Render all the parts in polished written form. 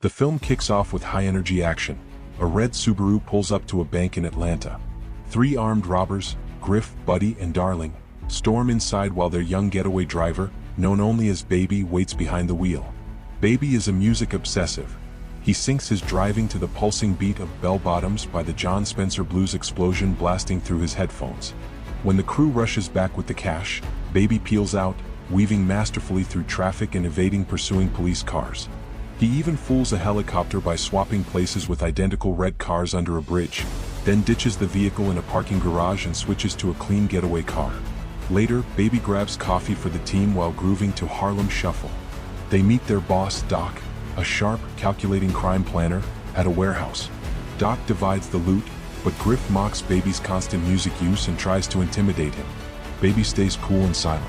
The film kicks off with high-energy action. A red Subaru pulls up to a bank in Atlanta. Three armed robbers, Griff, Buddy, and Darling, storm inside while their young getaway driver, known only as Baby, waits behind the wheel. Baby is a music obsessive. He syncs his driving to the pulsing beat of Bell Bottoms by the John Spencer blues explosion blasting through his headphones. When the crew rushes back with the cash, Baby peels out, weaving masterfully through traffic and evading pursuing police cars. He even fools a helicopter by swapping places with identical red cars under a bridge, then ditches the vehicle in a parking garage and switches to a clean getaway car. Later, Baby grabs coffee for the team while grooving to Harlem Shuffle. They meet their boss, Doc, a sharp, calculating crime planner, at a warehouse. Doc divides the loot, but Griff mocks Baby's constant music use and tries to intimidate him. Baby stays cool and silent.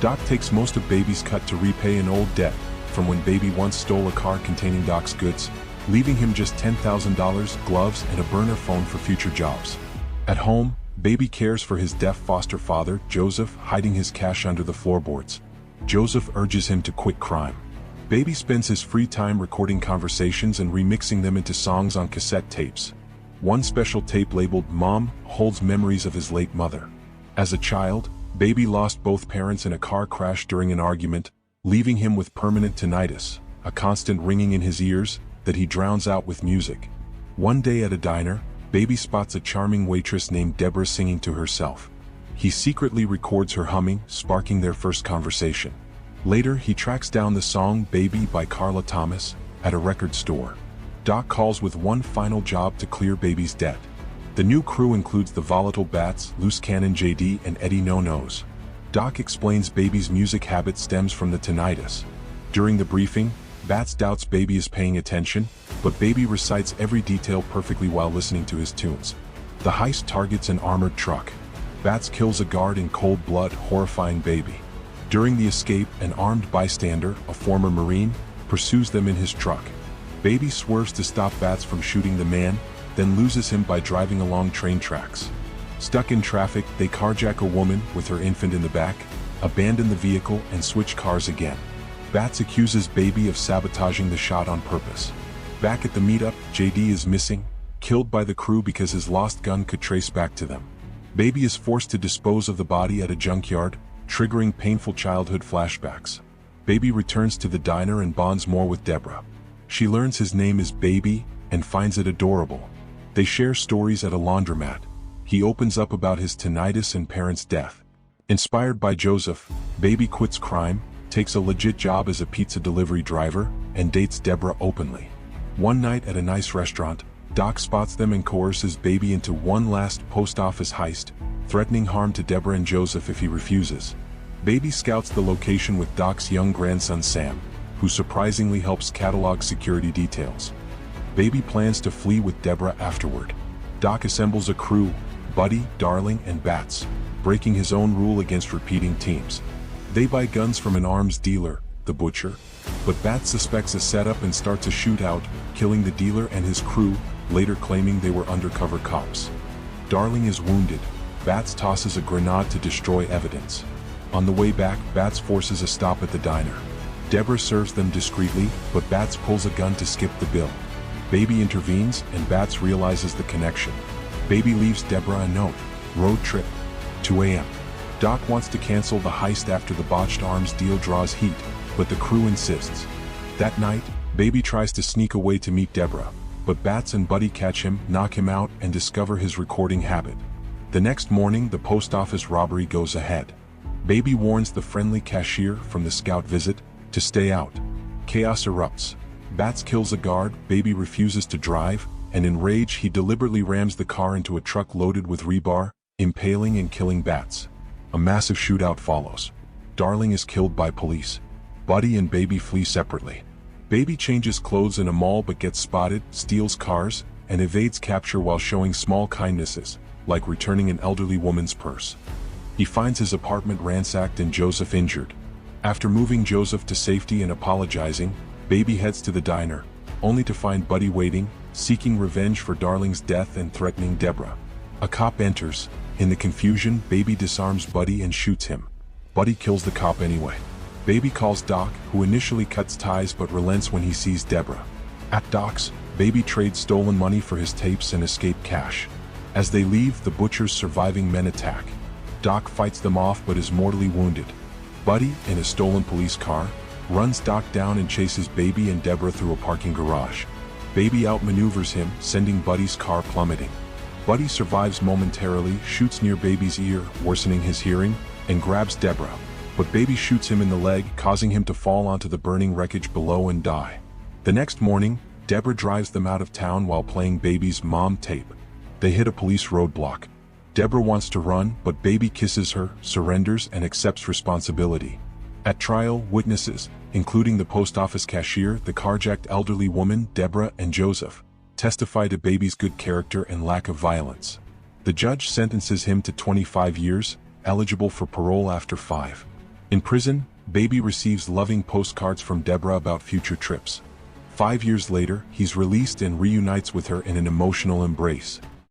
Doc takes most of Baby's cut to repay an old debt from when Baby once stole a car containing Doc's goods, leaving him just $10,000, gloves, and a burner phone for future jobs. At home, Baby cares for his deaf foster father, Joseph, hiding his cash under the floorboards. Joseph urges him to quit crime. Baby spends his free time recording conversations and remixing them into songs on cassette tapes. One special tape labeled Mom holds memories of his late mother. As a child, Baby lost both parents in a car crash during an argument, leaving him with permanent tinnitus, a constant ringing in his ears that he drowns out with music. One day at a diner, Baby spots a charming waitress named Deborah singing to herself. He secretly records her humming, sparking their first conversation. Later, he tracks down the song Baby by Carla Thomas at a record store. Doc calls with one final job to clear Baby's debt. The new crew includes the volatile Bats, Loose Cannon JD, and Eddie No-Nos. Doc explains Baby's music habit stems from the tinnitus. During the briefing, Bats doubts Baby is paying attention, but Baby recites every detail perfectly while listening to his tunes. The heist targets an armored truck. Bats kills a guard in cold blood, horrifying Baby. During the escape, an armed bystander, a former Marine, pursues them in his truck. Baby swerves to stop Bats from shooting the man, then loses him by driving along train tracks. Stuck in traffic, they carjack a woman with her infant in the back, abandon the vehicle, and switch cars again. Bats accuses Baby of sabotaging the shot on purpose. Back at the meetup, JD is missing, killed by the crew because his lost gun could trace back to them. Baby is forced to dispose of the body at a junkyard, triggering painful childhood flashbacks. Baby returns to the diner and bonds more with Deborah. She learns his name is Baby and finds it adorable. They share stories at a laundromat. He opens up about his tinnitus and parents' death. Inspired by Joseph, Baby quits crime, takes a legit job as a pizza delivery driver, and dates Deborah openly. One night at a nice restaurant, Doc spots them and coerces Baby into one last post office heist, threatening harm to Deborah and Joseph if he refuses. Baby scouts the location with Doc's young grandson Sam, who surprisingly helps catalog security details. Baby plans to flee with Deborah afterward. Doc assembles a crew, Buddy, Darling, and Bats, breaking his own rule against repeating teams. They buy guns from an arms dealer, the Butcher, but Bats suspects a setup and starts a shootout, killing the dealer and his crew, later claiming they were undercover cops. Darling is wounded. Bats tosses a grenade to destroy evidence. On the way back, Bats forces a stop at the diner. Deborah serves them discreetly, but Bats pulls a gun to skip the bill. Baby intervenes, and Bats realizes the connection. Baby leaves Deborah a note. Road trip. 2 a.m. Doc wants to cancel the heist after the botched arms deal draws heat, but the crew insists. That night, Baby tries to sneak away to meet Deborah, but Bats and Buddy catch him, knock him out, and discover his recording habit. The next morning, the post office robbery goes ahead. Baby warns the friendly cashier from the scout visit to stay out. Chaos erupts. Bats kills a guard, Baby refuses to drive, and in rage he deliberately rams the car into a truck loaded with rebar, impaling and killing Bats. A massive shootout follows. Darling is killed by police. Buddy and Baby flee separately. Baby changes clothes in a mall but gets spotted, steals cars, and evades capture while showing small kindnesses, like returning an elderly woman's purse. He finds his apartment ransacked and Joseph injured. After moving Joseph to safety and apologizing, Baby heads to the diner, only to find Buddy waiting, seeking revenge for Darling's death and threatening Deborah. A cop enters. In the confusion, Baby disarms Buddy and shoots him. Buddy kills the cop anyway. Baby calls Doc, who initially cuts ties but relents when he sees Deborah. At Doc's, Baby trades stolen money for his tapes and escape cash. As they leave, the butcher's surviving men attack. Doc fights them off but is mortally wounded. Buddy, in a stolen police car, runs Doc down and chases Baby and Deborah through a parking garage. Baby outmaneuvers him, sending Buddy's car plummeting. Buddy survives momentarily, shoots near Baby's ear, worsening his hearing, and grabs Deborah. But Baby shoots him in the leg, causing him to fall onto the burning wreckage below and die. The next morning, Deborah drives them out of town while playing Baby's mom tape. They hit a police roadblock. Deborah wants to run, but Baby kisses her, surrenders, and accepts responsibility. At trial, witnesses, including the post office cashier, the carjacked elderly woman, Deborah, and Joseph, testify to Baby's good character and lack of violence. The judge sentences him to 25 years, eligible for parole after 5. In prison, Baby receives loving postcards from Deborah about future trips. 5 years later, he's released and reunites with her in an emotional embrace.